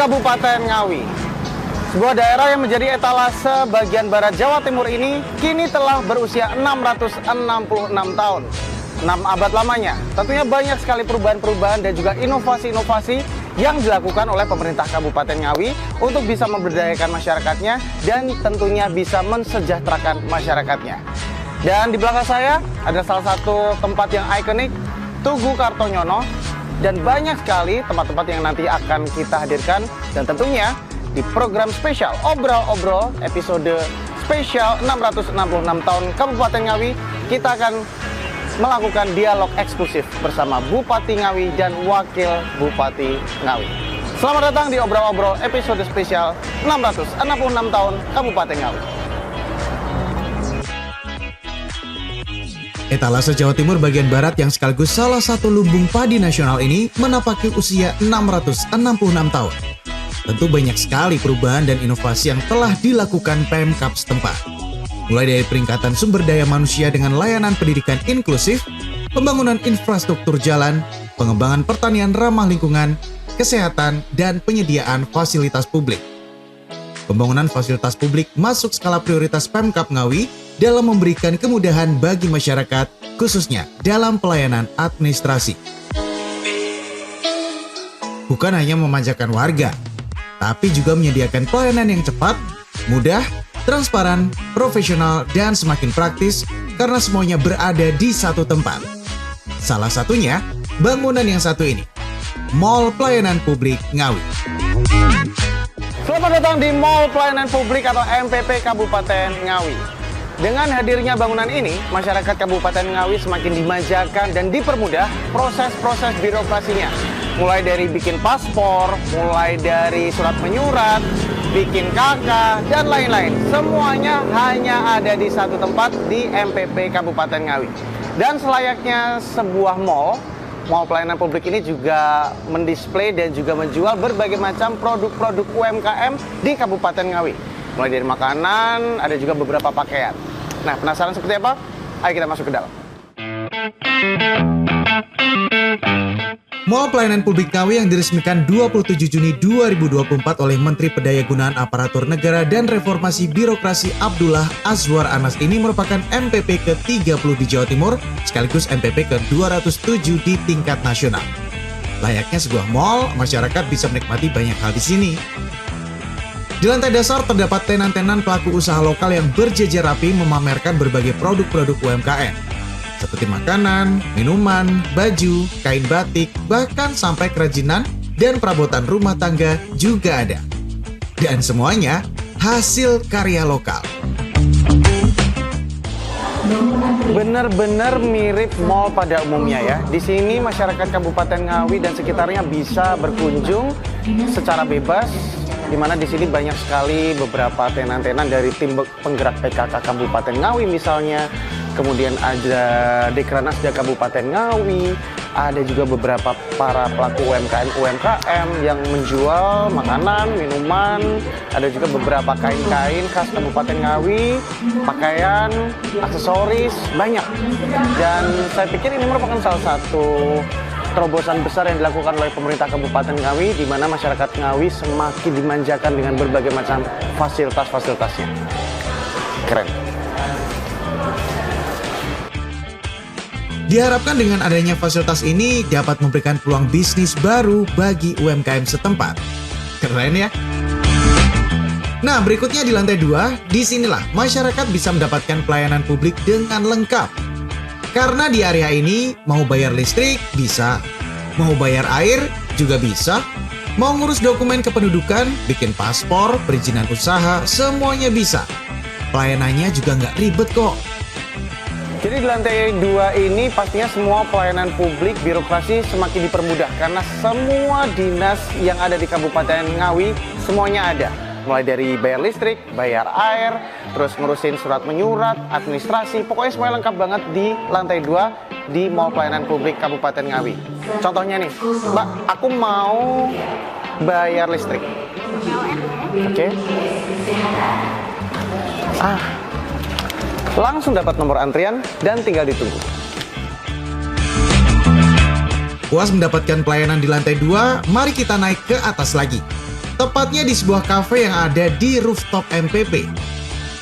Kabupaten Ngawi. Sebuah daerah yang menjadi etalase bagian barat Jawa Timur ini kini telah berusia 666 tahun. 6 abad lamanya. Tentunya banyak sekali perubahan-perubahan dan juga inovasi-inovasi yang dilakukan oleh pemerintah Kabupaten Ngawi untuk bisa memberdayakan masyarakatnya dan tentunya bisa mensejahterakan masyarakatnya. Dan di belakang saya ada salah satu tempat yang ikonik, Tugu Kartonyono, dan banyak sekali tempat-tempat yang nanti akan kita hadirkan. Dan tentunya di program spesial Obrol-Obrol episode spesial 666 tahun Kabupaten Ngawi, kita akan melakukan dialog eksklusif bersama Bupati Ngawi dan Wakil Bupati Ngawi. Selamat datang di Obrol-Obrol episode spesial 666 tahun Kabupaten Ngawi. Etalase Jawa Timur bagian barat yang sekaligus salah satu lumbung padi nasional ini menapaki usia 666 tahun. Tentu banyak sekali perubahan dan inovasi yang telah dilakukan Pemkab setempat. Mulai dari peningkatan sumber daya manusia dengan layanan pendidikan inklusif, pembangunan infrastruktur jalan, pengembangan pertanian ramah lingkungan, kesehatan, dan penyediaan fasilitas publik. Pembangunan fasilitas publik masuk skala prioritas Pemkab Ngawi dalam memberikan kemudahan bagi masyarakat, khususnya dalam pelayanan administrasi. Bukan hanya memanjakan warga, tapi juga menyediakan pelayanan yang cepat, mudah, transparan, profesional, dan semakin praktis karena semuanya berada di satu tempat. Salah satunya, bangunan yang satu ini, Mall Pelayanan Publik Ngawi. Selamat datang di Mall Pelayanan Publik atau MPP Kabupaten Ngawi. Dengan hadirnya bangunan ini, masyarakat Kabupaten Ngawi semakin dimanjakan dan dipermudah proses-proses birokrasinya. Mulai dari bikin paspor, mulai dari surat menyurat, bikin KK, dan lain-lain. Semuanya hanya ada di satu tempat di MPP Kabupaten Ngawi. Dan selayaknya sebuah mall pelayanan publik ini juga mendisplay dan juga menjual berbagai macam produk-produk UMKM di Kabupaten Ngawi. Mulai dari makanan, ada juga beberapa pakaian. Nah, penasaran seperti apa? Ayo kita masuk ke dalam. Mall Pelayanan Publik Ngawi yang diresmikan 27 Juni 2024 oleh Menteri Pendayagunaan Aparatur Negara dan Reformasi Birokrasi Abdullah Azwar Anas ini merupakan MPP ke-30 di Jawa Timur, sekaligus MPP ke-207 di tingkat nasional. Layaknya sebuah mall, masyarakat bisa menikmati banyak hal di sini. Di lantai dasar terdapat tenan-tenan pelaku usaha lokal yang berjejer rapi memamerkan berbagai produk-produk UMKM. Seperti makanan, minuman, baju, kain batik, bahkan sampai kerajinan dan perabotan rumah tangga juga ada. Dan semuanya hasil karya lokal. Benar-benar mirip mall pada umumnya ya. Di sini masyarakat Kabupaten Ngawi dan sekitarnya bisa berkunjung secara bebas, di mana di sini banyak sekali beberapa tenan-tenan dari tim penggerak PKK Kabupaten Ngawi misalnya. Kemudian ada Dekranasda Kabupaten Ngawi, ada juga beberapa para pelaku UMKM yang menjual makanan, minuman, ada juga beberapa kain-kain khas Kabupaten Ngawi, pakaian, aksesoris, banyak. Dan saya pikir ini merupakan salah satu terobosan besar yang dilakukan oleh pemerintah Kabupaten Ngawi, di mana masyarakat Ngawi semakin dimanjakan dengan berbagai macam fasilitas-fasilitasnya. Keren. Diharapkan dengan adanya fasilitas ini dapat memberikan peluang bisnis baru bagi UMKM setempat. Keren ya? Nah, berikutnya di lantai 2, disinilah masyarakat bisa mendapatkan pelayanan publik dengan lengkap. Karena di area ini mau bayar listrik bisa, mau bayar air juga bisa, mau ngurus dokumen kependudukan, bikin paspor, perizinan usaha, semuanya bisa. Pelayanannya juga nggak ribet kok. Jadi di lantai 2 ini pastinya semua pelayanan publik, birokrasi semakin dipermudah karena semua dinas yang ada di Kabupaten Ngawi semuanya ada. Mulai dari bayar listrik, bayar air, terus ngurusin surat menyurat, administrasi, pokoknya semuanya lengkap banget di lantai 2 di Mall Pelayanan Publik Kabupaten Ngawi. Contohnya nih, Mbak, aku mau bayar listrik. Oke. Langsung dapat nomor antrian dan tinggal ditunggu. Puas mendapatkan pelayanan di lantai 2, mari kita naik ke atas lagi. tepatnya di sebuah kafe yang ada di rooftop MPP.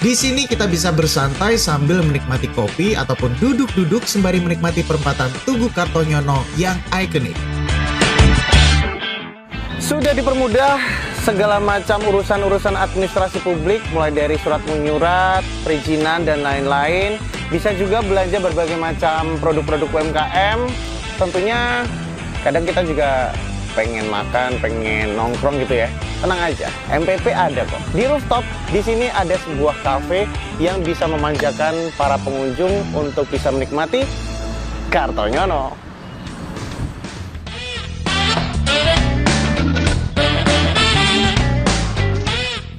Di sini kita bisa bersantai sambil menikmati kopi ataupun duduk-duduk sembari menikmati perempatan Tugu Kartonyono yang ikonik. Sudah dipermudah segala macam urusan-urusan administrasi publik, mulai dari surat menyurat, perizinan, dan lain-lain. Bisa juga belanja berbagai macam produk-produk UMKM. Tentunya kadang kita juga pengen makan, pengen nongkrong gitu ya. Tenang aja, MPP ada kok. Di rooftop, di sini ada sebuah kafe yang bisa memanjakan para pengunjung untuk bisa menikmati Kartonyono.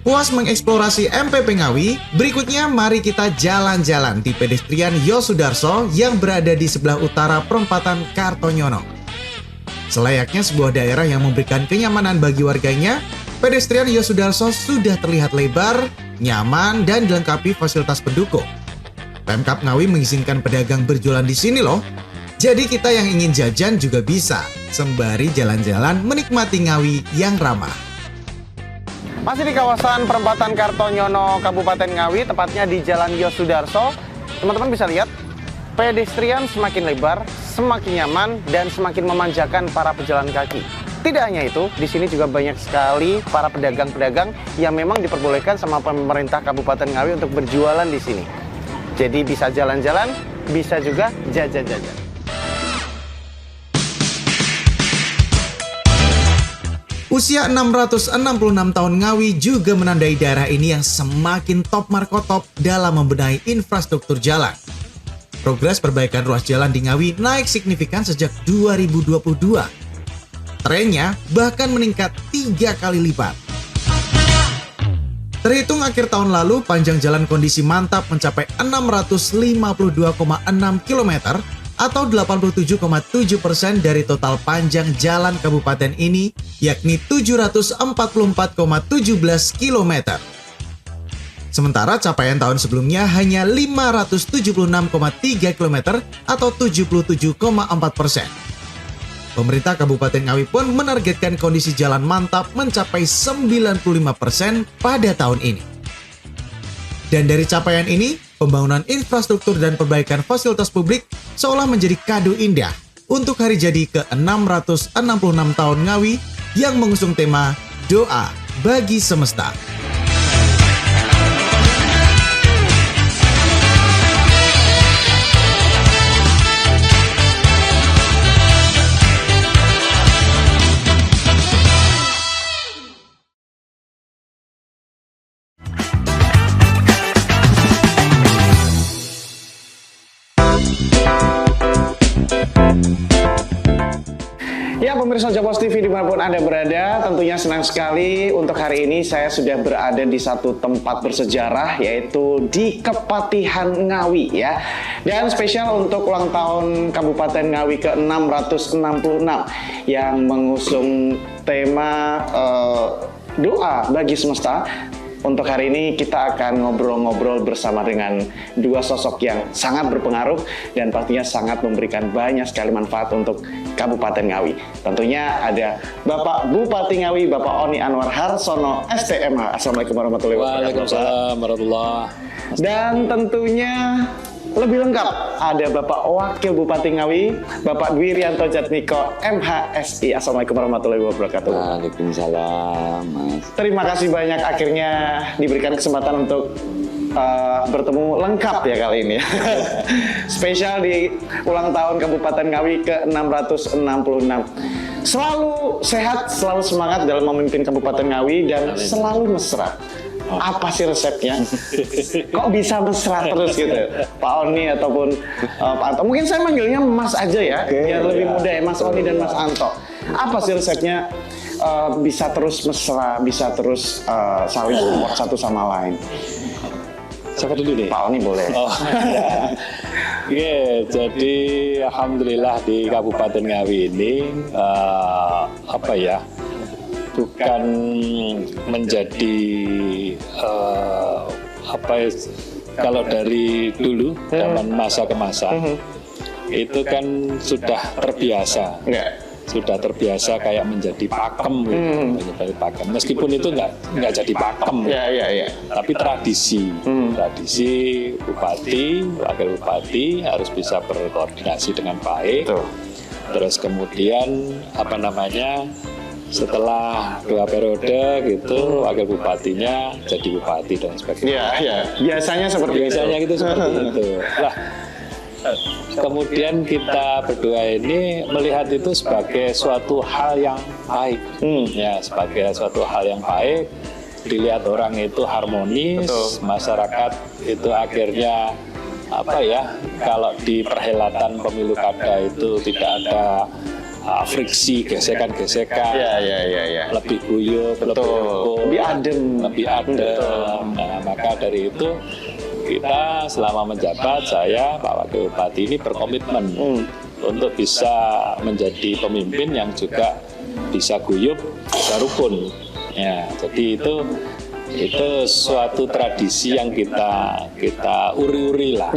Puas mengeksplorasi MPP Ngawi, berikutnya mari kita jalan-jalan di pedestrian Yosudarso yang berada di sebelah utara perempatan Kartonyono. Selayaknya sebuah daerah yang memberikan kenyamanan bagi warganya, pedestrian Yosudarso sudah terlihat lebar, nyaman, dan dilengkapi fasilitas pendukung. Pemkab Ngawi mengizinkan pedagang berjualan di sini loh. Jadi kita yang ingin jajan juga bisa, sembari jalan-jalan menikmati Ngawi yang ramah. Masih di kawasan perempatan Kartonyono, Kabupaten Ngawi, tepatnya di Jalan Yosudarso. Teman-teman bisa lihat, pedestrian semakin lebar, semakin nyaman, dan semakin memanjakan para pejalan kaki. Tidak hanya itu, di sini juga banyak sekali para pedagang-pedagang yang memang diperbolehkan sama pemerintah Kabupaten Ngawi untuk berjualan di sini. Jadi bisa jalan-jalan, bisa juga jajan-jajan. Usia 666 tahun Ngawi juga menandai daerah ini yang semakin top markotop dalam membenahi infrastruktur jalan. Progres perbaikan ruas jalan di Ngawi naik signifikan sejak 2022. Trennya bahkan meningkat 3 kali lipat. Terhitung akhir tahun lalu, panjang jalan kondisi mantap mencapai 652,6 km atau 87,7% dari total panjang jalan kabupaten ini, yakni 744,17 km. Sementara capaian tahun sebelumnya hanya 576,3 km atau 77,4%. Pemerintah Kabupaten Ngawi pun menargetkan kondisi jalan mantap mencapai 95% pada tahun ini. Dan dari capaian ini, pembangunan infrastruktur dan perbaikan fasilitas publik seolah menjadi kado indah untuk hari jadi ke-666 tahun Ngawi yang mengusung tema Doa Bagi Semesta. Ya, pemirsa Japos TV dimanapun Anda berada, tentunya senang sekali untuk hari ini saya sudah berada di satu tempat bersejarah, yaitu di Kepatihan Ngawi ya. Dan spesial untuk ulang tahun Kabupaten Ngawi ke-666 yang mengusung tema Doa Bagi Semesta. Untuk hari ini kita akan ngobrol-ngobrol bersama dengan dua sosok yang sangat berpengaruh dan pastinya sangat memberikan banyak sekali manfaat untuk Kabupaten Ngawi. Tentunya ada Bapak Bupati Ngawi, Bapak Oni Anwar Harsono, STMH. Assalamualaikum warahmatullahi wabarakatuh. Waalaikumsalam warahmatullahi. Dan tentunya lebih lengkap ada Bapak Wakil Bupati Ngawi, Bapak Dwi Rianto Jatmiko, MHSI. Assalamualaikum warahmatullahi wabarakatuh. Waalaikumsalam, Mas. Terima kasih banyak akhirnya diberikan kesempatan untuk bertemu lengkap ya kali ini. Spesial di ulang tahun Kabupaten Ngawi ke-666. Selalu sehat, selalu semangat dalam memimpin Kabupaten Ngawi dan selalu mesra. Apa sih resepnya? Kok bisa mesra terus gitu? Pak Oni ataupun Pak Anto. Mungkin saya manggilnya Mas aja ya, biar lebih mudah ya, Mas Oni dan Mas Anto. Apa sih resepnya bisa terus mesra, bisa terus saling support satu sama lain? Siapa dulu nih? Pak Oni boleh. Oh, ya. Jadi alhamdulillah di Kabupaten Ngawi ini bukan menjadi kalau dari dulu zaman masa ke masa itu kan sudah terbiasa sudah terbiasa kayak menjadi pakem gitu, menjadi pakem. Meskipun itu nggak jadi pakem, tapi tradisi bupati, wakil bupati harus bisa berkoordinasi dengan baik. Betul. Terus kemudian setelah 2 periode gitu, wakil bupatinya jadi bupati dan sebagainya. Biasanya seperti Gitu seperti itu. Lah, kemudian kita berdua ini melihat itu sebagai suatu hal yang baik, ya, sebagai suatu hal yang baik. Dilihat orang itu harmonis, betul. Masyarakat itu akhirnya kalau di perhelatan pemilu kada itu tidak ada friksi, gesekan-gesekan, lebih guyup, lebih adem. Nah, maka dari itu kita selama menjabat, saya Pak Wakil Bupati ini berkomitmen untuk bisa menjadi pemimpin yang juga bisa guyup, bisa rukun. Ya, jadi itu suatu tradisi yang kita uri-uri lah.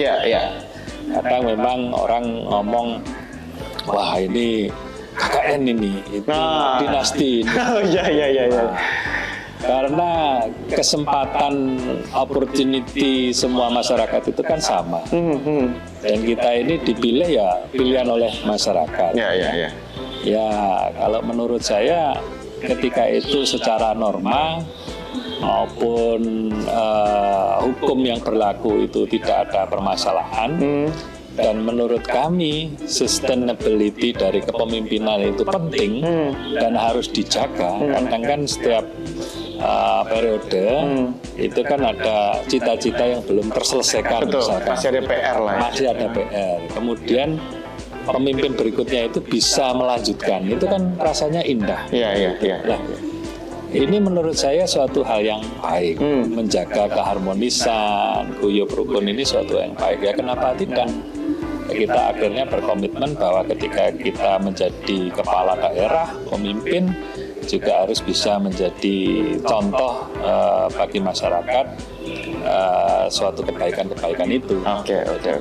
Kadang memang orang ngomong, wah ini KKN ini, itu dinasti ini. Karena kesempatan opportunity semua masyarakat itu kan sama. Dan kita ini dipilih ya pilihan oleh masyarakat. Ya, kalau menurut saya ketika itu secara norma maupun hukum yang berlaku itu tidak ada permasalahan. Dan menurut kami sustainability dari kepemimpinan itu penting dan harus dijaga. Kadang kan setiap periode itu kan ada cita-cita yang belum terselesaikan. Betul, masih ada PR lah. Masih ada PR. Kemudian pemimpin berikutnya itu bisa melanjutkan. Itu kan rasanya indah. Nah, ini menurut saya suatu hal yang baik. Menjaga keharmonisan, guyup rukun ini suatu yang baik. Ya kenapa tidak? Kita akhirnya berkomitmen bahwa ketika kita menjadi kepala daerah, pemimpin juga harus bisa menjadi contoh bagi masyarakat suatu kebaikan-kebaikan itu.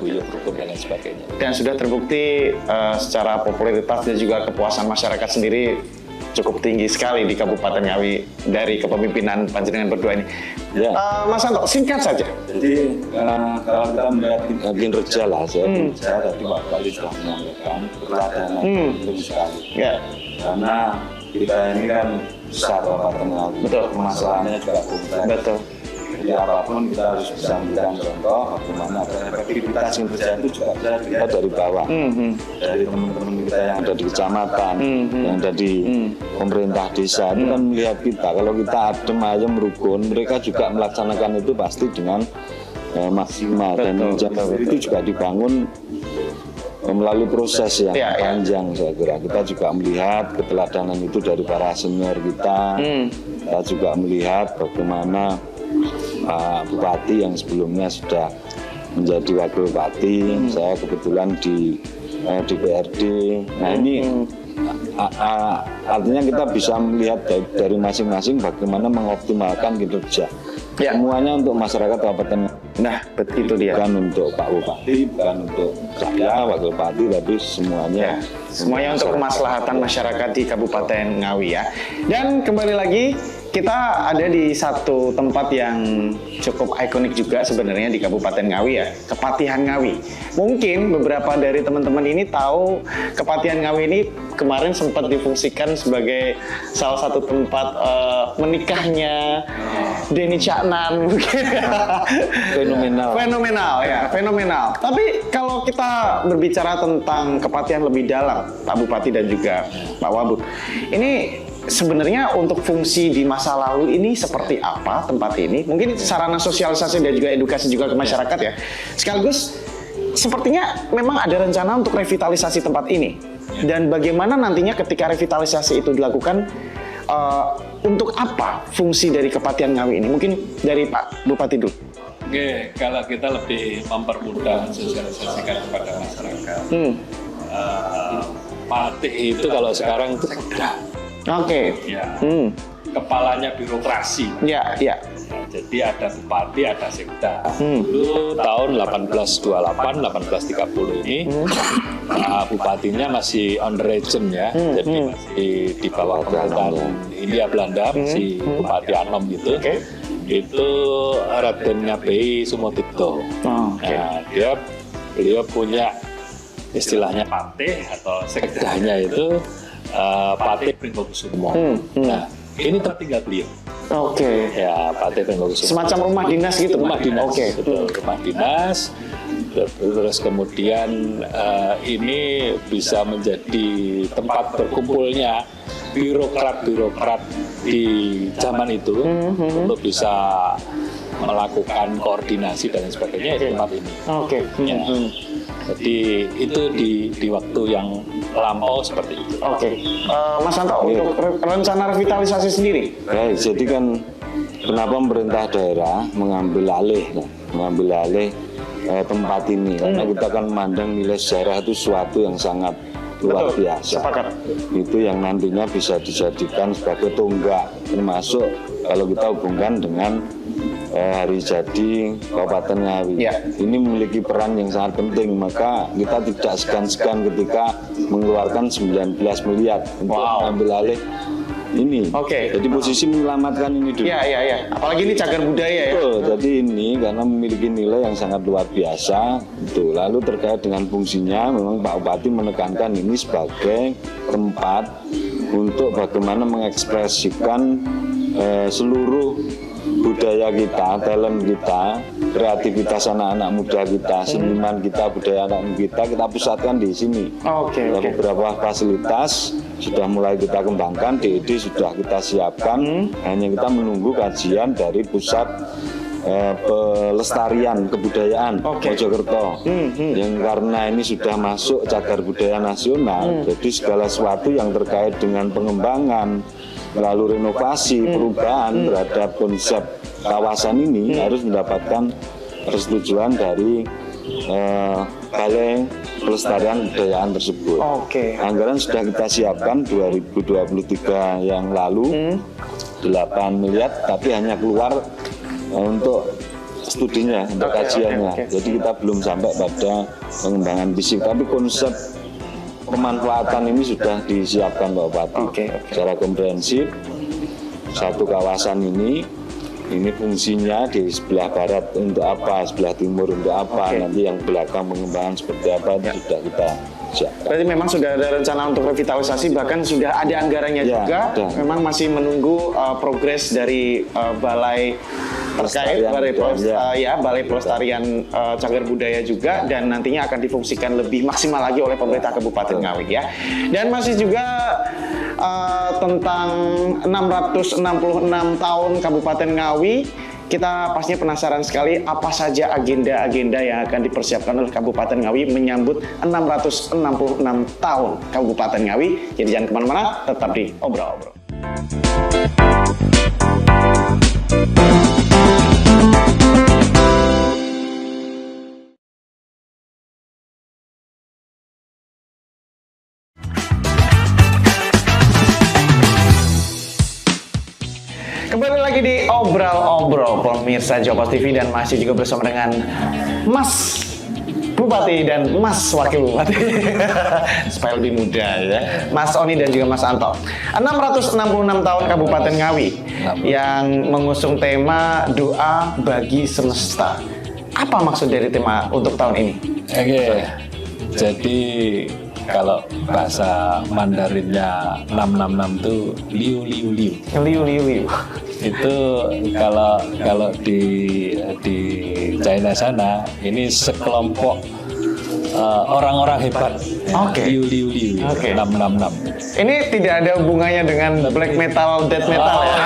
Guyup rukun dan lain sebagainya. Dan sudah terbukti secara popularitas dan juga kepuasan masyarakat sendiri cukup tinggi sekali di Kabupaten Ngawi dari kepemimpinan panjenengan berdua ini. Mas Santo, singkat saja. Jadi kalau kita melihat kinerja lah, saya tadi Pak Bali sudah menyampaikan keteladanan penting sekali. Karena kita ini kan besar Kabupaten Ngawi. Permasalahannya juga kompleks. Jadi apapun kita harus bisa memberikan contoh bagaimana efektivitas kinerja itu juga bisa dilihat dari bawah, dari teman-teman kita yang ada di kecamatan, yang ada di pemerintah desa itu kan melihat kita. Kalau kita adem ayem rukun, mereka juga melaksanakan itu pasti dengan maksimal. Dan itu juga dibangun melalui proses yang panjang. Saya kira kita juga melihat keteladanan itu dari para senior kita. Kita juga melihat bagaimana Pak Bupati yang sebelumnya sudah menjadi wakil bupati, saya kebetulan di DPRD. Nah ini artinya kita bisa melihat dari masing-masing bagaimana mengoptimalkan kinerja. Semuanya untuk masyarakat Kabupaten. Nah, itu dia. Bukan untuk Pak Bupati, bukan untuk saya wakil bupati, tapi semuanya. Semuanya untuk kemaslahatan masyarakat di Kabupaten Ngawi ya. Dan kembali lagi, kita ada di satu tempat yang cukup ikonik juga sebenarnya di Kabupaten Ngawi ya, Kepatihan Ngawi. Mungkin beberapa dari teman-teman ini tahu Kepatihan Ngawi ini kemarin sempat difungsikan sebagai salah satu tempat menikahnya Denny Caknan mungkin. Fenomenal. Tapi kalau kita berbicara tentang Kepatihan lebih dalam, Pak Bupati dan juga Pak Wabub, ini sebenarnya untuk fungsi di masa lalu ini seperti apa tempat ini? Mungkin sarana sosialisasi dan juga edukasi juga ke masyarakat ya. Sekaligus sepertinya memang ada rencana untuk revitalisasi tempat ini. Dan bagaimana nantinya ketika revitalisasi itu dilakukan, untuk apa fungsi dari Kepatihan Ngawi ini? Mungkin dari Pak Bupati dulu. Oke, kalau kita lebih mempermudah sosialisasikan kepada masyarakat. Patih itu kalau sekarang itu mudah. Oke. Ya. Kepalanya birokrasi. Ya. Jadi ada bupati, ada sekda. Dulu tahun 1828, 1830 ini bupatinya masih on regent ya, jadi masih di bawah pemerintahan Hindia Belanda, masih Bupati Anom gitu. Itu Raden Ngabei Sumodito. Nah, beliau punya istilahnya patih atau sekdanya itu Patih Pringgokusumo. Nah, ini tempat tinggal beliau. Ya, Patih Pringgokusumo. Semacam rumah dinas gitu. Rumah dinas. Betul, rumah dinas. Terus kemudian ini bisa menjadi tempat berkumpulnya birokrat-birokrat di zaman itu untuk bisa melakukan koordinasi dan sebagainya di tempat ini. Ya. Jadi itu di waktu yang lampau seperti itu. Mas Anto, untuk rencana revitalisasi sendiri? Baik, jadi kan kenapa pemerintah daerah mengambil alih tempat ini? Karena kita kan memandang nilai sejarah itu suatu yang sangat luar biasa. Itu yang nantinya bisa dijadikan sebagai tonggak, termasuk kalau kita hubungkan dengan hari jadi Kabupaten Ngawi. Ini memiliki peran yang sangat penting, maka kita tidak segan-segan ketika mengeluarkan 19 miliar untuk mengambil alih ini. Jadi posisi menyelamatkan ini dulu. Apalagi ini cagar budaya ya. Betul, jadi ini karena memiliki nilai yang sangat luar biasa. Itu. Lalu terkait dengan fungsinya, memang Pak Bupati menekankan ini sebagai tempat untuk bagaimana mengekspresikan seluruh budaya kita, talent kita, kreativitas anak-anak muda kita, seniman kita, budaya anak kita pusatkan di sini. Beberapa fasilitas sudah mulai kita kembangkan, DED sudah kita siapkan, hanya kita menunggu kajian dari pusat pelestarian kebudayaan Mojokerto. Yang karena ini sudah masuk cagar budaya nasional, jadi segala sesuatu yang terkait dengan pengembangan lalu renovasi, perubahan terhadap konsep kawasan ini harus mendapatkan persetujuan dari Balai Pelestarian Kebudayaan tersebut. Anggaran sudah kita siapkan 2023 yang lalu 8 miliar, tapi hanya keluar untuk studinya, untuk kajiannya. Jadi kita belum sampai pada pengembangan fisik, tapi konsep pemanfaatan ini sudah disiapkan Pak Bupati secara komprehensif. Satu kawasan ini fungsinya di sebelah barat untuk apa, sebelah timur untuk apa, nanti yang belakang pengembangan seperti apa itu sudah kita siapkan. Berarti memang sudah ada rencana untuk revitalisasi, bahkan sudah ada anggarannya juga. Memang masih menunggu progres dari balai terkait Balai Pelestarian Cagar Budaya juga, dan nantinya akan difungsikan lebih maksimal lagi oleh pemerintah Kabupaten Ngawi ya. Dan masih juga tentang 666 tahun Kabupaten Ngawi, kita pastinya penasaran sekali apa saja agenda-agenda yang akan dipersiapkan oleh Kabupaten Ngawi menyambut 666 tahun Kabupaten Ngawi. Jadi jangan kemana-mana, tetap di Obrol-Obrol. Kembali lagi di Obrol-Obrol pemirsa Jopos TV, dan masih juga bersama dengan Mas Bupati dan Mas Wakil Bupati supaya lebih muda ya, Mas Oni dan juga Mas Anto. 666 tahun Kabupaten Ngawi yang mengusung tema Doa Bagi Semesta. Apa maksud dari tema untuk tahun ini? Jadi kalau bahasa Mandarinnya 666 itu liu liu liu. Liu liu liu. Itu kalau di China sana ini sekelompok orang-orang hebat. Liu liu liu. 666. Ini tidak ada hubungannya dengan black metal, death metal ya.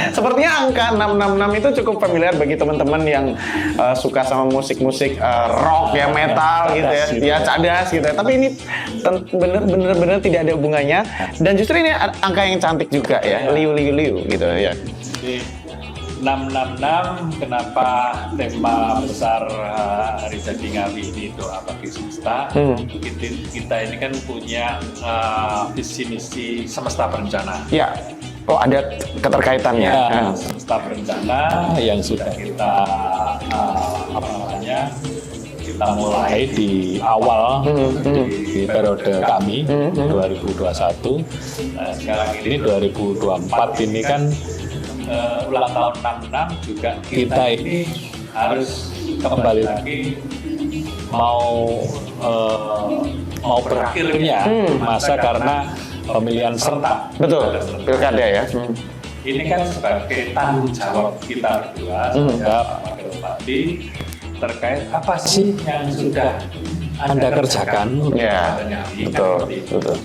Sepertinya angka 666 itu cukup familiar bagi teman-teman yang suka sama musik-musik rock ya, metal gitu ya, ya cadas gitu ya. Tapi ini bener-bener tidak ada hubungannya, dan justru ini angka yang cantik juga ya, liu liu liu gitu ya. 666 kenapa tema besar Hari Jadi Ngawi ini Doa Bagi Semesta? Kita ini kan punya visi misi semesta berencana. Oh, ada keterkaitannya. Ya, semesta berencana yang sudah kita kita mulai di awal di periode kami 2021. Nah, sekarang ini 2024 ini kan ulang tahun 66 juga kita ini harus kembali lagi mau berakhirnya masa karena pemilihan serentak. Betul, pilkada ya. Ini kan sebagai tanggung jawab kita berdua sebagai Pak Wakil Bupati terkait apa sih yang sudah Anda kerjakan. Ya, betul, betul.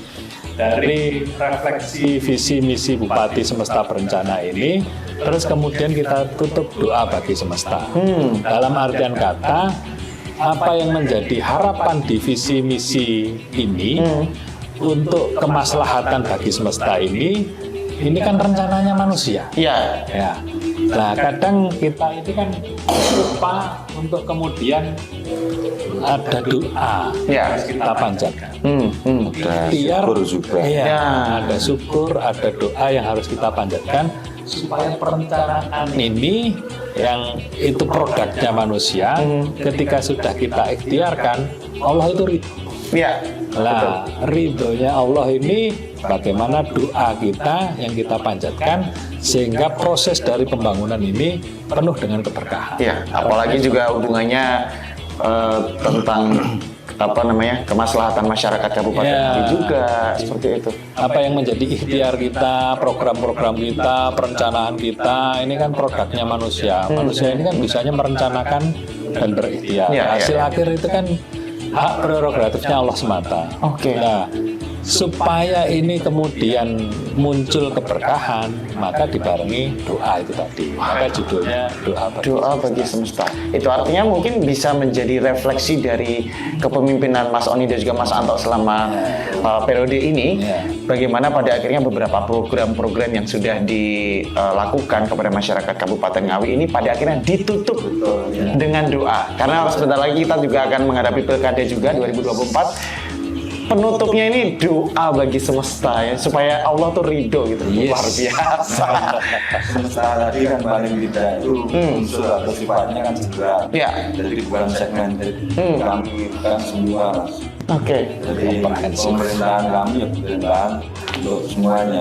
Dari refleksi visi misi Bupati Semesta Berencana ini, terus kemudian kita tutup doa bagi semesta. Dalam artian kata, apa yang menjadi harapan di visi misi ini untuk kemaslahatan bagi semesta ini kan rencananya manusia. Iya. Ya. Nah, kadang kita ini kan lupa untuk kemudian ada doa yang harus kita panjatkan. Ada syukur juga. Iya, ada syukur, ada doa yang harus kita panjatkan supaya perencanaan ini yang itu produknya manusia ketika sudah kita ikhtiarkan, Allah itu ridho. Iya. Nah, ridhonya Allah ini bagaimana doa kita yang kita panjatkan sehingga proses dari pembangunan ini penuh dengan keberkahan. Iya, apalagi juga hubungannya tentang kemaslahatan masyarakat Kabupaten Ngawi juga seperti itu. Apa yang menjadi ikhtiar kita, program-program kita, perencanaan kita, ini kan produknya manusia. Manusia ini kan bisanya merencanakan dan berikhtiar. Hasil akhir itu kan hak prerogatifnya Allah semata. Nah, supaya ini kemudian muncul keberkahan, maka dibarengi doa itu tadi. Maka judulnya doa bagi semesta. Itu artinya mungkin bisa menjadi refleksi dari kepemimpinan Mas Oni dan juga Mas Anto selama periode ini. Bagaimana pada akhirnya beberapa program-program yang sudah dilakukan kepada masyarakat Kabupaten Ngawi ini pada akhirnya ditutup dengan doa. Karena sebentar lagi kita juga akan menghadapi pilkada juga 2024. Penutupnya ini doa bagi semesta ya, supaya Allah tuh ridho gitu. Luar biasa. Semesta tadi kan paling tidak itu unsur atau sifatnya kan segera. Ya. Jadi bukan segmented. Kami kan semua. Jadi pemerintahan kami ya pemerintahan untuk semuanya.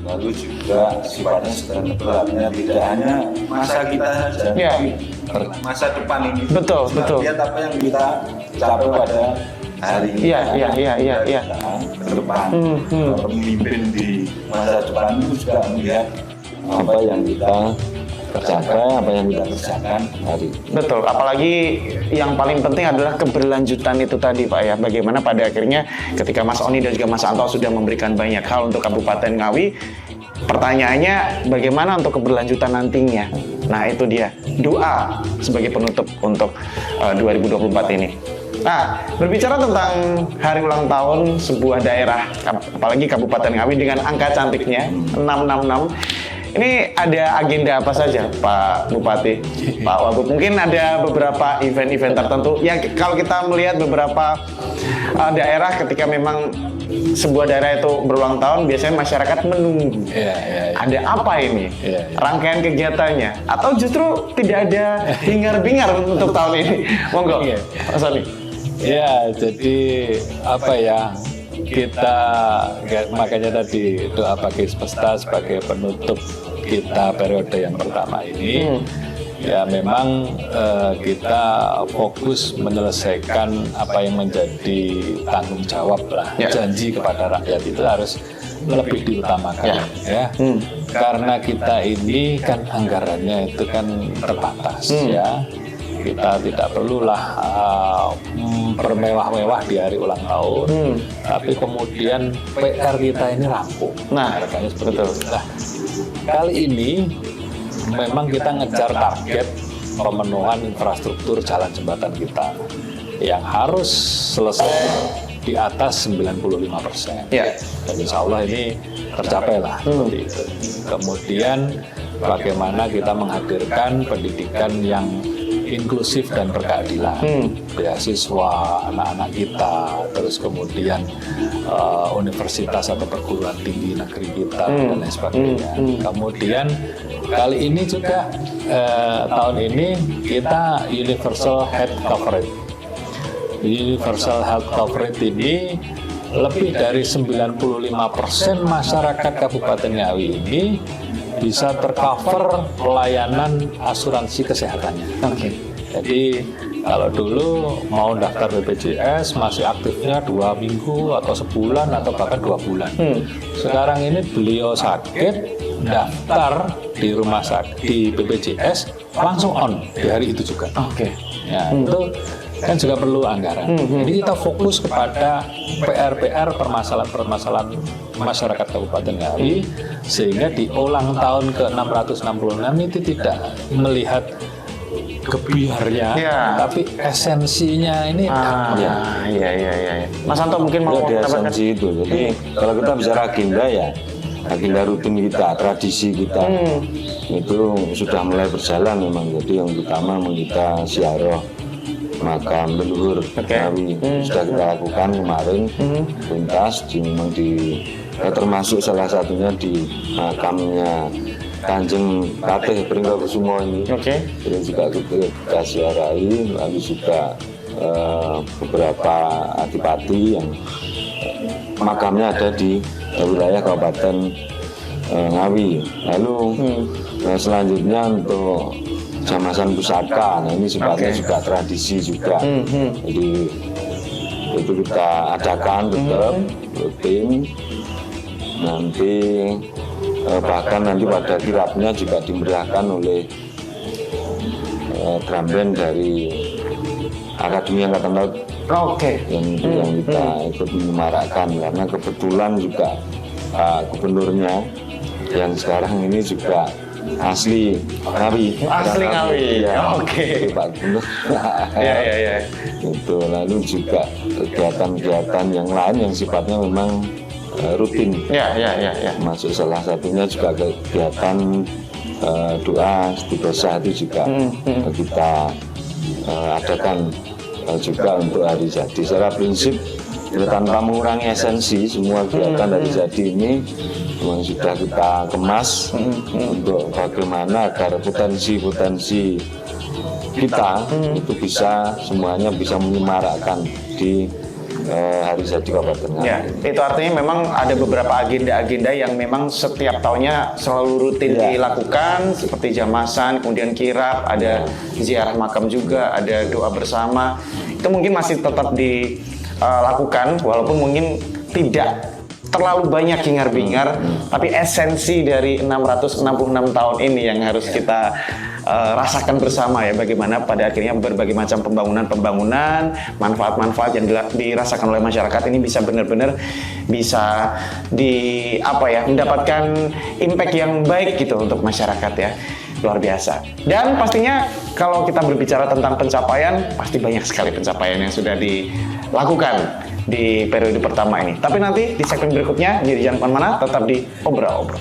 Lalu juga sifatnya sustainable, artinya tidak hanya masa kita saja, masa depan ini. Betul. Lihat apa yang kita capai pada hari ini. Iya. Ke depan. Pemimpin di masa depan itu juga melihat apa yang kita kerjakan, apa yang kita kerjakan hari ini. Betul, apalagi yang paling penting adalah keberlanjutan itu tadi Pak ya. Bagaimana pada akhirnya ketika Mas Oni dan juga Mas Anto sudah memberikan banyak hal untuk Kabupaten Ngawi, pertanyaannya bagaimana untuk keberlanjutan nantinya. Nah itu dia, doa sebagai penutup untuk 2024 ini. Nah, berbicara tentang hari ulang tahun sebuah daerah, apalagi Kabupaten Ngawi dengan angka cantiknya 666. Ini ada agenda apa saja, Pak Bupati, Pak Wagub? Mungkin ada beberapa event-event tertentu. Ya, kalau kita melihat beberapa daerah ketika memang sebuah daerah itu berulang tahun, biasanya masyarakat menunggu. Ada apa ini? Rangkaian kegiatannya? Atau justru tidak ada hingar-bingar untuk tahun ini? Monggo, Mas Oni. Ya, jadi apa ya? Kita makanya tadi doa bagi semesta sebagai penutup kita periode yang pertama ini ya memang kita fokus menyelesaikan apa yang menjadi tanggung jawab lah, janji kepada rakyat itu harus lebih diutamakan ya. Karena kita ini kan anggarannya itu kan terbatas ya. Kita tidak perlulah bermewah-mewah di hari ulang tahun, tapi kemudian PR kita ini rampung. Nah, seperti itu. Nah, kali ini memang kita ngejar target pemenuhan infrastruktur jalan jembatan kita yang harus selesai di atas 95%. Dan insya Allah ini tercapai lah. Seperti itu. Kemudian bagaimana kita menghadirkan pendidikan yang inklusif dan berkeadilan. Beasiswa anak-anak kita, terus kemudian universitas atau perguruan tinggi negeri kita dan lain sebagainya. Kemudian kali ini juga tahun ini kita universal health coverage. Universal health coverage ini lebih dari 95% masyarakat Kabupaten Ngawi ini bisa tercover pelayanan asuransi kesehatannya. Jadi kalau dulu mau daftar BPJS masih aktifnya 2 minggu atau sebulan atau bahkan 2 bulan. Sekarang ini beliau sakit, daftar di rumah sakit di BPJS langsung on di hari itu juga. Ya, itu kan juga perlu anggaran. Jadi kita fokus kepada PR-PR permasalahan-permasalahan masyarakat Kabupaten Ngawi sehingga di ulang tahun ke-666 itu tidak melihat kebiarnya, tapi esensinya ini Mas Anto mungkin mau di esensi itu. Jadi kalau kita bicara agenda ya agenda rutin kita, tradisi kita itu sudah mulai berjalan memang. Jadi yang utama kita ziarah makam leluhur Ngawi sudah kita lakukan kemarin tuntas memang termasuk salah satunya di makamnya Kanjeng Patih Pringgakusumo ini. Terus juga kita ziarahi, lalu juga beberapa adipati yang makamnya ada di wilayah Kabupaten Ngawi. Lalu selanjutnya untuk Jamasan Pusaka, nah ini sifatnya juga tradisi juga. Jadi itu kita adakan tetap rutin. Nanti bahkan nanti pada kirapnya juga dimeriahkan oleh drum band dari Akademi Angkatan Laut. Yang kita ikut menyemarakkan karena kebetulan juga gubernurnya yang sekarang ini juga asli Ngawi. Pak Gubernur. Itu lalu juga kegiatan-kegiatan yang lain yang sifatnya memang rutin. Masuk salah satunya juga kegiatan doa istighosah itu juga kita adakan juga untuk hari jadi. Secara prinsip tanpa mengurangi esensi, semua kegiatan hari jadi ini memang sudah kita kemas untuk bagaimana agar potensi-potensi kita itu bisa semuanya bisa menyemarakkan di hari jadi Kabupaten Ngawi. Itu artinya memang ada beberapa agenda-agenda yang memang setiap tahunnya selalu rutin dilakukan seperti jamasan, kemudian kirap, ada ziarah makam juga, ada doa bersama. Itu mungkin masih tetap dilakukan walaupun mungkin tidak terlalu banyak hingar-bingar, tapi esensi dari 666 tahun ini yang harus kita rasakan bersama ya, bagaimana pada akhirnya berbagai macam pembangunan, manfaat-manfaat yang dirasakan oleh masyarakat ini bisa benar-benar bisa mendapatkan impact yang baik gitu untuk masyarakat ya. Luar biasa. Dan pastinya kalau kita berbicara tentang pencapaian, pasti banyak sekali pencapaian yang sudah dilakukan di periode pertama ini. Tapi nanti di segmen berikutnya, jadi jangan kemana-mana, tetap di Obrol-Obrol.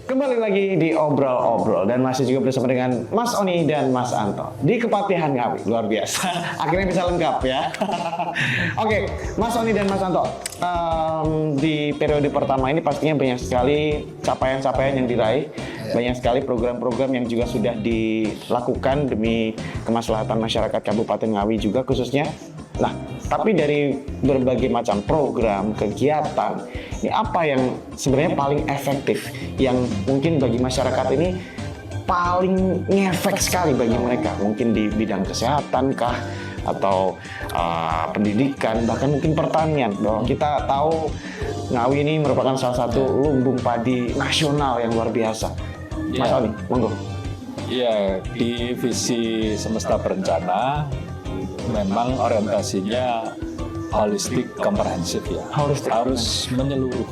Kembali lagi di Obrol-Obrol dan masih juga bersama dengan Mas Oni dan Mas Anto di Kepatihan Ngawi. Luar biasa, akhirnya bisa lengkap ya. Oke, Mas Oni dan Mas Anto, di periode pertama ini pastinya banyak sekali capaian-capaian yang diraih, banyak sekali program-program yang juga sudah dilakukan demi kemaslahatan masyarakat Kabupaten Ngawi juga khususnya. Nah, tapi dari berbagai macam program, kegiatan, ini apa yang sebenarnya paling efektif, yang mungkin bagi masyarakat ini paling ngefek sekali bagi mereka? Mungkin di bidang kesehatan kah? Atau pendidikan, bahkan mungkin pertanian. Bahwa kita tahu Ngawi ini merupakan salah satu lumbung padi nasional yang luar biasa. Mas Oni, monggo. Iya, di visi Semesta Berencana memang orientasinya holistik, komprehensif ya. Harus menyeluruh.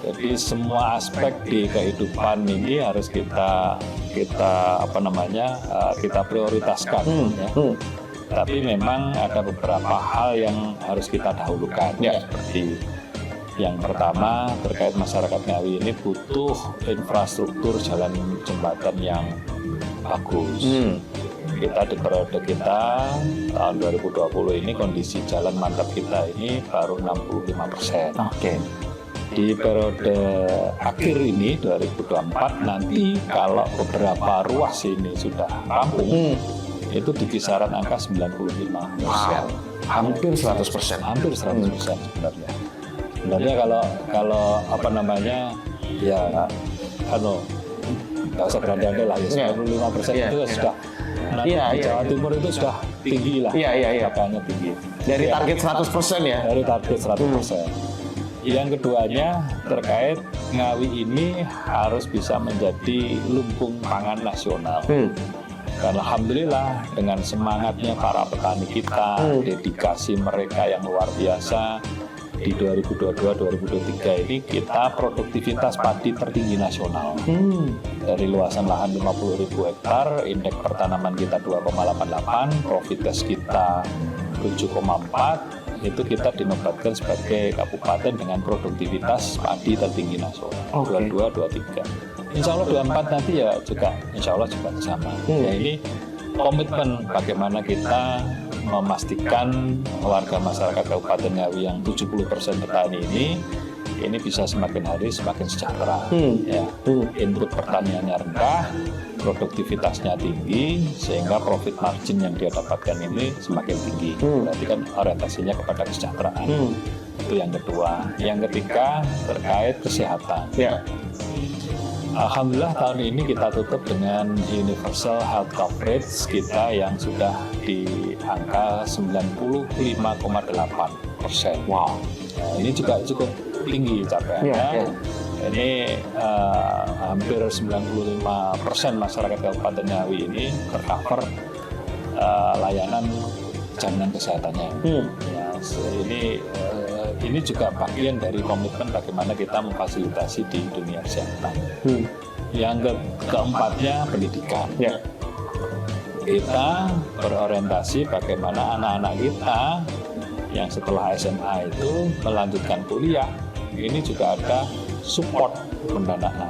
Jadi semua aspek di kehidupan ini harus kita prioritaskan. Ya. Tapi memang ada beberapa hal yang harus kita dahulukan, seperti yang pertama terkait masyarakat Ngawi ini butuh infrastruktur jalan jembatan yang bagus. Kita di periode kita tahun 2020 ini kondisi jalan mantap kita ini baru 65%. Di periode akhir ini 2024 nanti kalau beberapa ruas ini sudah rampung, itu di kisaran angka 95%. Hampir 100%. Hampir 100% sebenarnya. Sebenarnya kalau apa namanya ya nggak usah berandai-andai lah ya 95% itu sudah. Nah, di Jawa Timur itu sudah tinggi lah. Capaiannya tinggi. Dari target 100% ya? Dari target 100%. Yang keduanya terkait Ngawi ini harus bisa menjadi lumbung pangan nasional. Dan alhamdulillah dengan semangatnya para petani kita, dedikasi mereka yang luar biasa, di 2022-2023 ini kita produktivitas padi tertinggi nasional. Dari luasan lahan 50.000 hektar, indeks pertanaman kita 2,88, profit test kita 7,4, itu kita dinobatkan sebagai kabupaten dengan produktivitas padi tertinggi nasional. 22-23. Insya Allah 24 nanti ya juga, insya Allah juga sama. Ya ini komitmen bagaimana kita memastikan warga masyarakat Kabupaten Ngawi yang 70% petani ini bisa semakin hari semakin sejahtera. Input pertaniannya rendah, produktivitasnya tinggi, sehingga profit margin yang dia dapatkan ini semakin tinggi. Berarti kan orientasinya kepada kesejahteraan. Itu yang kedua. Yang ketiga terkait kesehatan. Alhamdulillah tahun ini kita tutup dengan universal health coverage kita yang sudah di angka 95,8%. Wow, ini juga cukup tinggi capaiannya. Ini hampir 95% masyarakat Kabupaten Ngawi ini tercover layanan jaminan kesehatannya. Ini juga bagian dari komitmen bagaimana kita memfasilitasi di dunia kesehatan. Yang keempatnya pendidikan. Kita berorientasi bagaimana anak-anak kita yang setelah SMA itu melanjutkan kuliah, ini juga ada support pendanaan.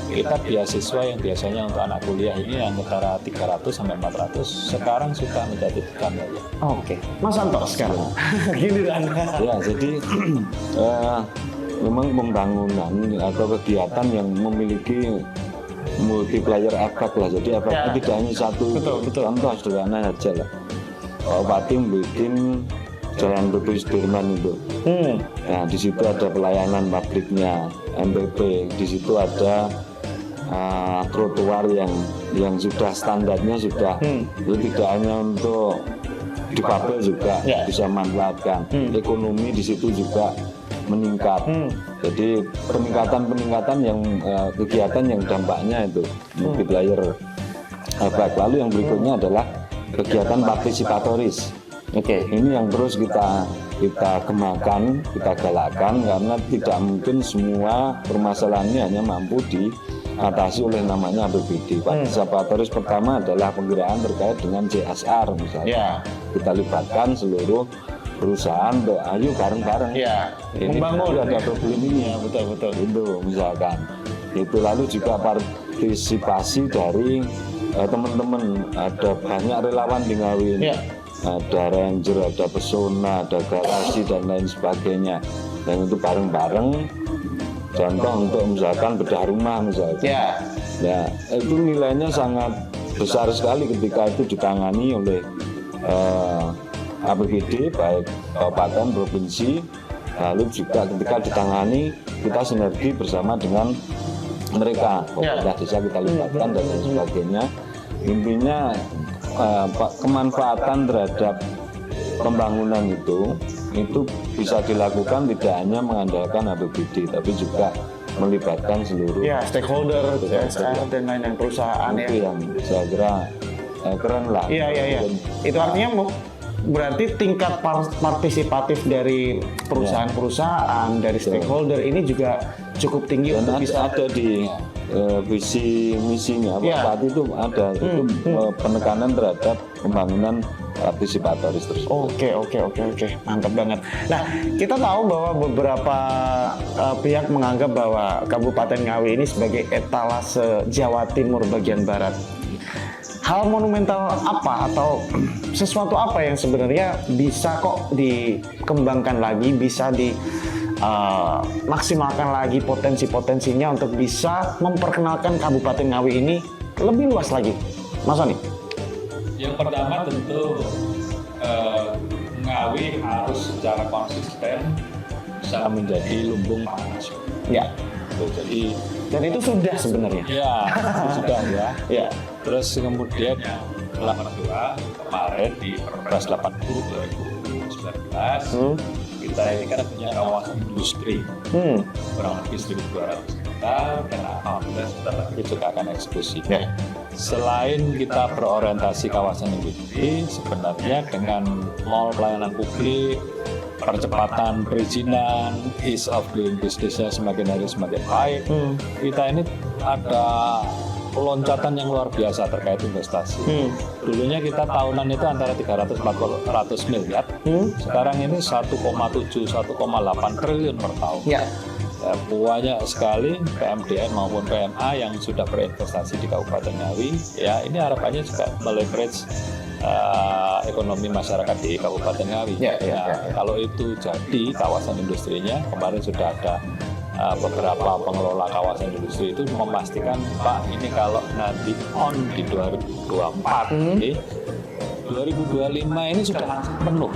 Kita beasiswa yang biasanya untuk anak kuliah ini yang antara 300 sampai 400 sekarang sudah menjadi 3 miliar. Mas Anto sekarang giliran. Ya, jadi memang pembangunan atau kegiatan yang memiliki multiplier efek lah. Jadi efeknya tidak hanya satu. Contoh sederhana aja lah. Bupati bikin Jalan PP Sudirman itu. Nah, di situ ada pelayanan pabriknya, MPP. Di situ ada trotoar yang sudah standarnya sudah itu tidak hanya untuk difabel juga bisa manfaatkan. Ekonomi di situ juga meningkat. Jadi peningkatan yang kegiatan yang dampaknya itu multiplier efek. Lalu yang berikutnya adalah kegiatan partisipatoris. Ini yang terus kita kembangkan, kita galakkan karena tidak mungkin semua permasalahan ini hanya mampu diatasi oleh namanya APBD. Partisipatoris pertama adalah penggerakkan terkait dengan CSR misalnya. Kita libatkan seluruh perusahaan untuk ayo bareng-bareng. Ini membangun ada problem ini. Betul. Itu misalkan. Itu lalu juga partisipasi dari teman-teman. Ada banyak relawan di Ngawi ini. Ada ranger, ada pesona, ada garasi dan lain sebagainya. Dan itu bareng-bareng. Contoh untuk misalkan bedah rumah misalnya. Ya, itu nilainya sangat besar sekali ketika itu ditangani oleh APBD baik kabupaten, provinsi. Lalu juga ketika ditangani kita sinergi bersama dengan mereka. Pemerintah desa kita libatkan dan lain sebagainya. Intinya kemanfaatan terhadap pembangunan itu bisa dilakukan tidak hanya mengandalkan APBD tapi juga melibatkan seluruh stakeholder, CSR dan lain-lain perusahaan. Itu yang saya kira keren lah. Itu artinya berarti tingkat partisipatif dari perusahaan-perusahaan, dari stakeholder ini juga cukup tinggi dan untuk bisa ada di visi misinya Bupati itu ada itu penekanan terhadap pembangunan partisipatoris terus. Oke, mantap banget. Nah, kita tahu bahwa beberapa pihak menganggap bahwa Kabupaten Ngawi ini sebagai etalase Jawa Timur bagian barat. Hal monumental apa atau sesuatu apa yang sebenarnya bisa kok dikembangkan lagi, bisa dimaksimalkan lagi potensi-potensinya untuk bisa memperkenalkan Kabupaten Ngawi ini lebih luas lagi, Mas Oni? Yang pertama tentu Ngawi harus secara konsisten bisa menjadi lumbung pangan nasional. Ya. Jadi dan itu sudah sebenarnya. Ya, sudah ya. Ya. Terus kemudian yang kedua kemarin di Perpres 80 2019 kita ini kan punya kawasan industri kurang lebih 1.200 hektar dan alhamdulillah sebentar lagi juga akan eksekusi. Ya. Selain kita berorientasi kawasan industri, sebenarnya dengan mall pelayanan publik, percepatan perizinan, ease of doing business-nya semakin hari semakin baik, kita ini ada loncatan yang luar biasa terkait investasi. Dulunya kita tahunan itu antara 300-400 miliar, sekarang ini 1,7-1,8 triliun per tahun. Ya. Ya, banyak sekali PMDN maupun PMA yang sudah berinvestasi di Kabupaten Ngawi. Ya, ini harapannya juga meleverage ekonomi masyarakat di Kabupaten Ngawi. Kalau itu jadi kawasan industrinya, kemarin sudah ada beberapa pengelola kawasan industri itu memastikan, Pak, ini kalau nanti on di 2024, 2025 ini sudah langsung penuh.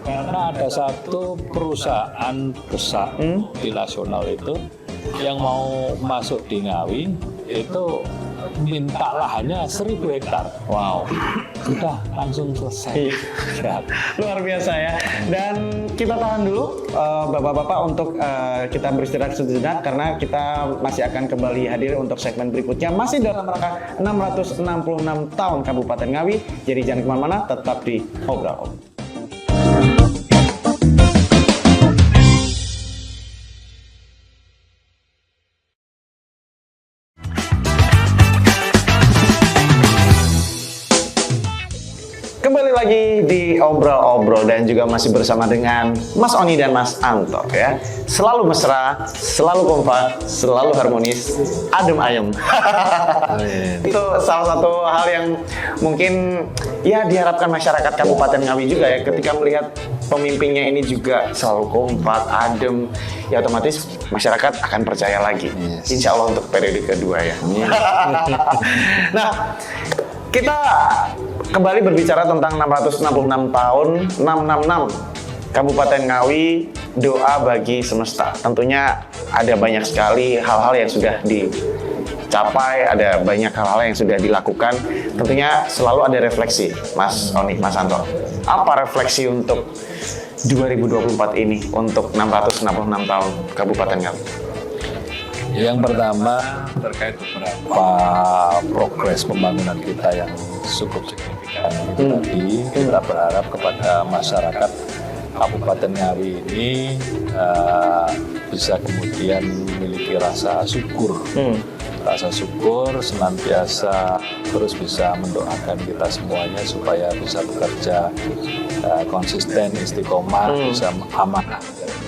Karena ada satu perusahaan besar di nasional itu yang mau masuk di Ngawi itu minta lahannya 1.000 hektar. Wow. Sudah langsung selesai. Luar biasa ya. Dan kita tahan dulu Bapak-bapak untuk kita beristirahat sejenak karena kita masih akan kembali hadir untuk segmen berikutnya masih dalam rangka 666 tahun Kabupaten Ngawi. Jadi jangan kemana-mana, tetap di Obrol. Kembali lagi di Obrol-Obrol dan juga masih bersama dengan Mas Oni dan Mas Anto ya. Selalu mesra, selalu kompak, selalu harmonis, adem ayem. Itu salah satu hal yang mungkin ya diharapkan masyarakat Kabupaten Ngawi juga ya, ketika melihat pemimpinnya ini juga selalu kompak, adem, ya otomatis masyarakat akan percaya lagi. Insya Allah untuk periode kedua ya. Nah, kita kembali berbicara tentang 666 tahun, 666 Kabupaten Ngawi, doa bagi semesta. Tentunya ada banyak sekali hal-hal yang sudah dicapai, ada banyak hal-hal yang sudah dilakukan. Tentunya selalu ada refleksi, Mas Oni, Mas Anto. Apa refleksi untuk 2024 ini, untuk 666 tahun Kabupaten Ngawi? Yang pertama terkait beberapa progres pembangunan kita yang cukup signifikan itu tadi, kita berharap kepada masyarakat Kabupaten Ngawi ini bisa kemudian memiliki rasa syukur, senantiasa terus bisa mendoakan kita semuanya supaya bisa bekerja konsisten, istiqomah, bisa amanah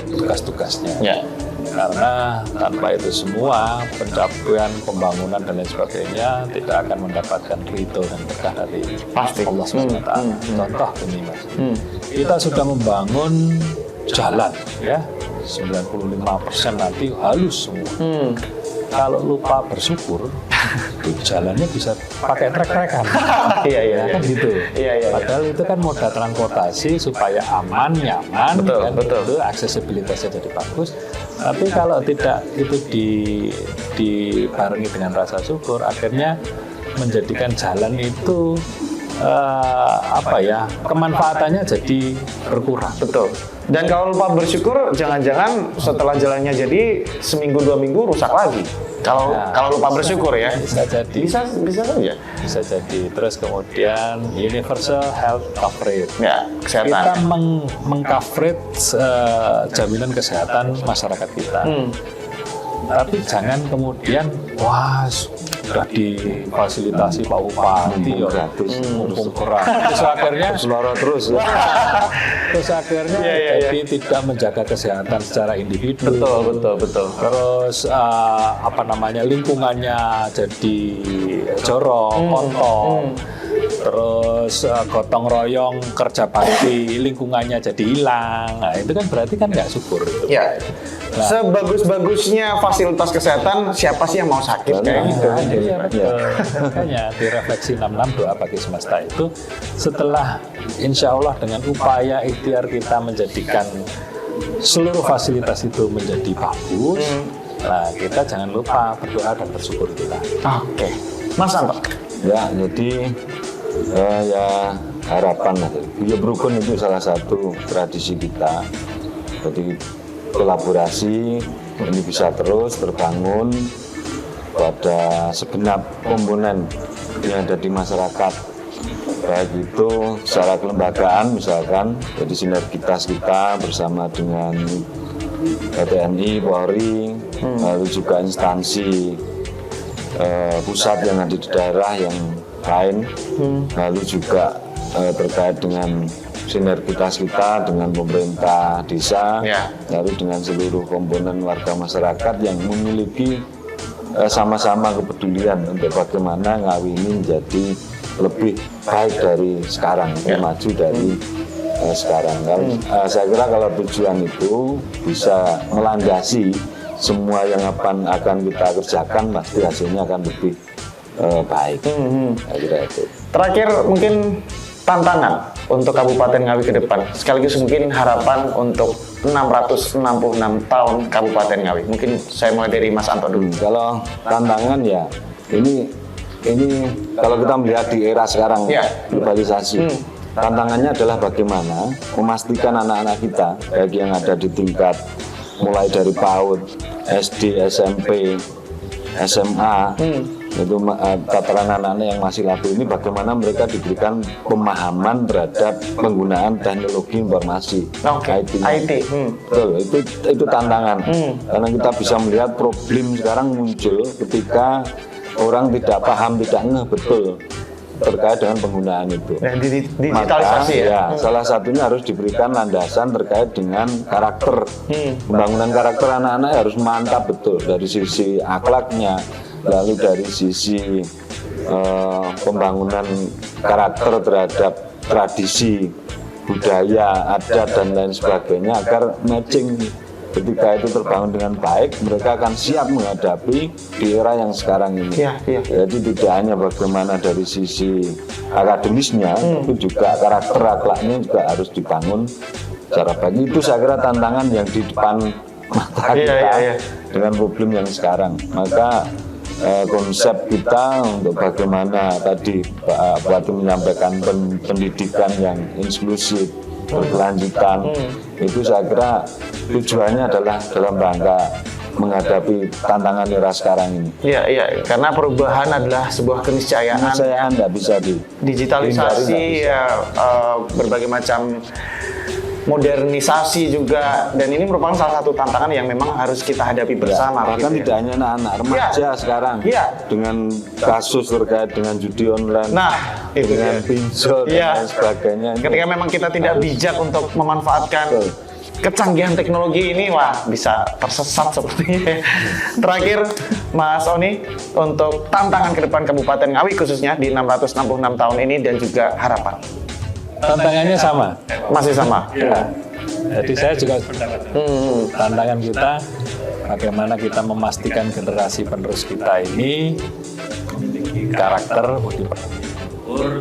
tugas-tugasnya. Karena tanpa itu semua, pencapaian pembangunan dan lain sebagainya tidak akan mendapatkan ridho dan berkah dari Allah SWT. Contoh ini, Mas, kita sudah membangun jalan, ya, 95% nanti halus semua. Kalau lupa bersyukur, jalannya bisa pakai trek-trekan. Kan gitu. Padahal itu kan moda transportasi supaya aman, nyaman, betul. Aksesibilitasnya jadi bagus. Tapi kalau tidak itu dibarengi dengan rasa syukur, akhirnya menjadikan jalan itu kemanfaatannya jadi berkurang. Betul. Dan kalau lupa bersyukur, jangan-jangan setelah jalannya jadi seminggu 2 minggu rusak lagi. Kalau lupa bersyukur ya. Bisa jadi. Bisa saja. Bisa jadi. Terus kemudian universal health coverage. Ya, kesehatan. Kita meng-coverage jaminan kesehatan masyarakat kita. Tapi jangan kemudian sudah difasilitasi Pak Bupati ya mumpung gratis. Terus akhirnya terus ya. terus akhirnya jadi tidak menjaga kesehatan secara individu. Betul. Terus lingkungannya jadi jorok, kotor. Terus gotong royong kerja bakti lingkungannya jadi hilang. Nah, itu kan berarti kan nggak subur. Ya. Nah, sebagus-bagusnya fasilitas kesehatan, siapa sih yang mau sakit kayak gitu? Makanya di Refleksi 66 Doa Bagi Semesta itu setelah insya Allah dengan upaya ikhtiar kita menjadikan seluruh fasilitas itu menjadi bagus, nah kita jangan lupa berdoa dan bersyukur kita. Oke. Mas Anto. Ya, jadi ya harapan lah. Buyub Rukun itu salah satu tradisi kita. Jadi kolaborasi ini bisa terus terbangun pada segenap komponen yang ada di masyarakat. Baik itu secara kelembagaan misalkan, jadi sinergitas kita bersama dengan TNI, Polri, lalu juga instansi pusat yang ada di daerah yang lain, lalu juga terkait dengan sinergitas kita dengan pemerintah desa, lalu dengan seluruh komponen warga masyarakat yang memiliki sama-sama kepedulian untuk bagaimana Ngawi ini menjadi lebih baik dari sekarang, lebih maju dari sekarang. Saya kira kalau tujuan itu bisa melandasi semua yang akan kita kerjakan, pasti hasilnya akan lebih baik. Saya kira itu. Terakhir mungkin tantangan untuk Kabupaten Ngawi ke depan, sekaligus mungkin harapan untuk 666 tahun Kabupaten Ngawi. Mungkin saya mulai dari Mas Anto dulu. Kalau tantangan ya ini kalau kita melihat di era sekarang globalisasi, tantangannya adalah bagaimana memastikan anak-anak kita baik yang ada di tingkat mulai dari PAUD, SD, SMP, SMA, itu tataran anak-anak yang masih labil ini bagaimana mereka diberikan pemahaman terhadap penggunaan teknologi informasi IT. Betul, itu tantangan karena kita bisa melihat problem sekarang muncul ketika orang tidak paham, tidak ngeh betul terkait dengan penggunaan itu. Digitalisasi. Maka, salah satunya harus diberikan landasan terkait dengan karakter. Pembangunan karakter anak-anak harus mantap betul dari sisi akhlaknya, lalu dari sisi pembangunan karakter terhadap tradisi, budaya, adat dan lain sebagainya agar matching. Ketika itu terbangun dengan baik, mereka akan siap menghadapi di era yang sekarang ini. Jadi tidak hanya bagaimana dari sisi akademisnya, tapi juga karakter akhlaknya juga harus dibangun secara baik. Itu saya kira tantangan yang di depan mata kita dengan problem yang sekarang. Maka konsep kita untuk bagaimana tadi Pak Bupati menyampaikan pendidikan yang inklusif, berkelanjutan, itu saya kira tujuannya adalah dalam rangka menghadapi tantangan era sekarang ini. Iya, karena perubahan adalah sebuah keniscayaan. Keniscayaan tidak bisa digitalisasi, berbagai macam modernisasi juga, dan ini merupakan salah satu tantangan yang memang harus kita hadapi bersama. Bahkan tidak hanya anak-anak remaja sekarang dengan kasus terkait dengan judi online, dengan pinjol dan lain sebagainya. Ketika memang kita tidak bijak untuk memanfaatkan kecanggihan teknologi ini, bisa tersesat sepertinya. Terakhir, Mas Oni, untuk tantangan ke depan Kabupaten Ngawi khususnya di 666 tahun ini dan juga harapan. Tantangannya sama. Masih sama. Jadi saya juga tantangan kita bagaimana kita memastikan generasi penerus kita ini memiliki karakter, budi pekerti,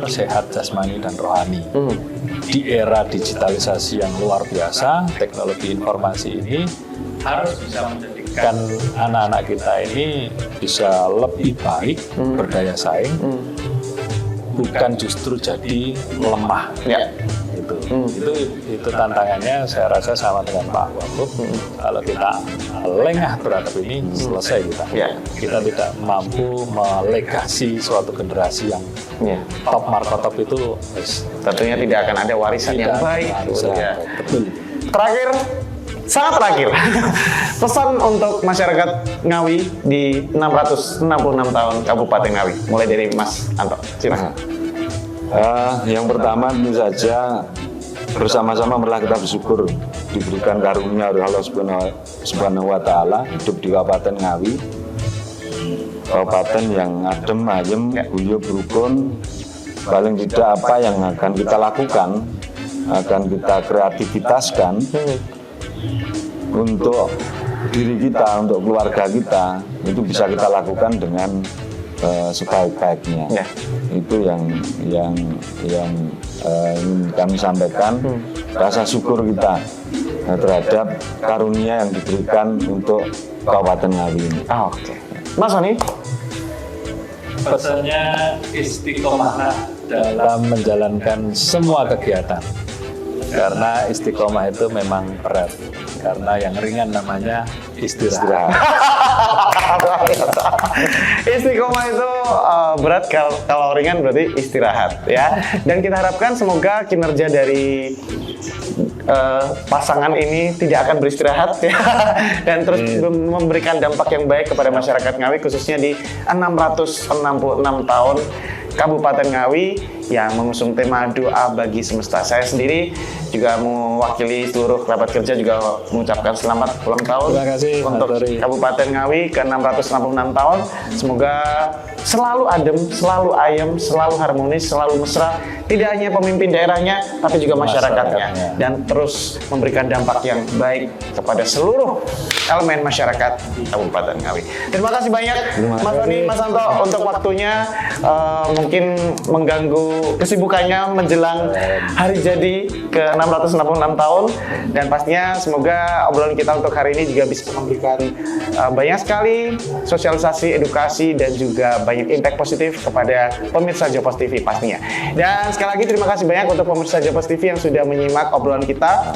sehat jasmani dan rohani. Di era digitalisasi yang luar biasa, teknologi informasi ini harus bisa menjadikan anak-anak kita ini bisa lebih baik, berdaya saing, bukan justru jadi lemah. Itu tantangannya. Saya rasa sama dengan Pak Wagub. Kalau kita lengah terhadap ini, selesai kita. Kita tidak mampu melegasi suatu generasi yang top markotop itu. Tentunya tidak akan ada warisan yang baik. Betul. Terakhir, sangat terakhir. Pesan untuk masyarakat Ngawi di 666 tahun Kabupaten Ngawi. Mulai dari Mas Anto, silakan. Yang pertama tentu saja bersama-sama marilah kita bersyukur diberikan karunia oleh Allah Subhanahu wa Ta'ala hidup di Kabupaten Ngawi, kabupaten yang adem, ayem, guyub, rukun. Paling tidak apa yang akan kita lakukan, akan kita kreativitaskan untuk diri kita, untuk keluarga kita, itu bisa kita lakukan dengan sebaik-baiknya. Itu yang ingin kami sampaikan, rasa syukur kita terhadap karunia yang diberikan untuk Kabupaten Ngawi ini. Oke. Mas Soni? Pesannya istiqomah dalam menjalankan semua kegiatan. Karena istiqomah itu memang berat. Karena yang ringan namanya istirahat. Istiqomah itu berat, kalau ringan berarti istirahat ya. Dan kita harapkan semoga kinerja dari pasangan ini tidak akan beristirahat ya, dan terus memberikan dampak yang baik kepada masyarakat Ngawi, khususnya di 666 tahun Kabupaten Ngawi yang mengusung tema doa bagi semesta. Saya sendiri juga mewakili seluruh kerabat kerja juga mengucapkan selamat ulang tahun. Terima kasih untuk Kabupaten Ngawi ke 666 tahun. Semoga selalu adem, selalu ayem, selalu harmonis, selalu mesra. Tidak hanya pemimpin daerahnya, tapi juga masyarakatnya. Dan terus memberikan dampak yang baik kepada seluruh elemen masyarakat Kabupaten Ngawi. Terima kasih banyak Mas Soni, Mas Anto untuk waktunya. Mungkin mengganggu kesibukannya menjelang hari jadi ke 666 tahun. Dan pastinya semoga obrolan kita untuk hari ini juga bisa memberikan banyak sekali sosialisasi, edukasi, dan juga banyak impact positif kepada pemirsa Jopos TV pastinya. Dan sekali lagi terima kasih banyak untuk pemirsa Jopos TV yang sudah menyimak obrolan kita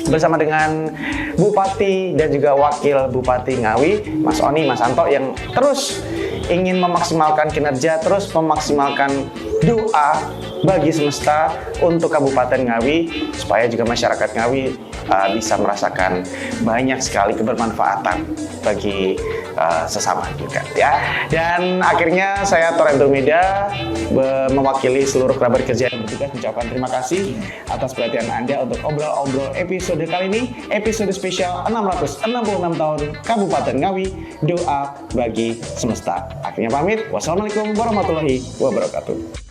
bersama dengan Bupati dan juga Wakil Bupati Ngawi, Mas Oni, Mas Anto, yang terus ingin memaksimalkan kinerja, terus memaksimalkan doa bagi semesta untuk Kabupaten Ngawi, supaya juga masyarakat Ngawi bisa merasakan banyak sekali kebermanfaatan bagi sesama juga ya. Dan akhirnya saya Tor Andromeda mewakili seluruh kerabat kerja yang bertugas mengucapkan terima kasih atas perhatian Anda untuk obrol-obrol episode kali ini, episode spesial 666 tahun Kabupaten Ngawi, doa bagi semesta. Akhirnya pamit, wassalamualaikum warahmatullahi wabarakatuh.